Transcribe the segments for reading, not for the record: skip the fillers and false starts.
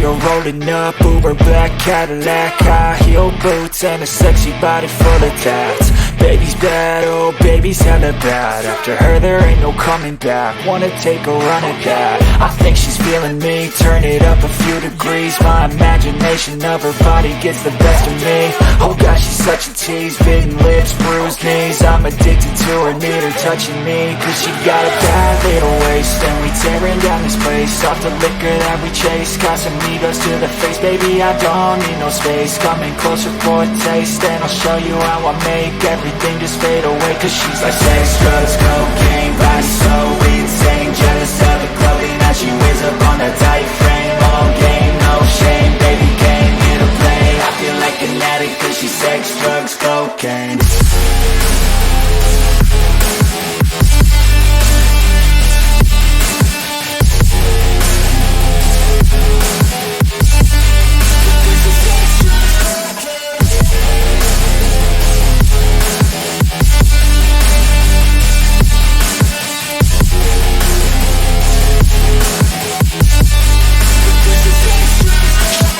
her rolling up, Uber black Cadillac, high heel boots, and a sexy body full of tats. Baby's bad, oh baby's hella bad. After her there ain't no coming back. Wanna take a run at that. I think she's feeling me, turn it up a few degrees. My imagination of her body gets the best of me. Oh gosh, she's such a tease, bitten lips, bruised knees. I'm addicted to her, need her touching me, cause she got a bad little waist. And we tearing down this place, off the liquor that we chase. Casamigos to the face, baby I don't need no space. Coming closer for a taste, and I'll show you how I make everything just fade away. Cause she's like sex, drugs, cocaine, body so insane. Jealous of the clothing that she wears up on a tight frame. All game, no shame, baby came here to play. I feel like an addict cause she's sex, drugs, cocaine.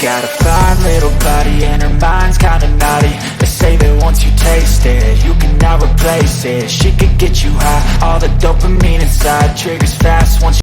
Got a fine little body and her mind's kinda naughty. They say that once you taste it, you cannot replace it. She could get you high, all the dopamine inside triggers fast once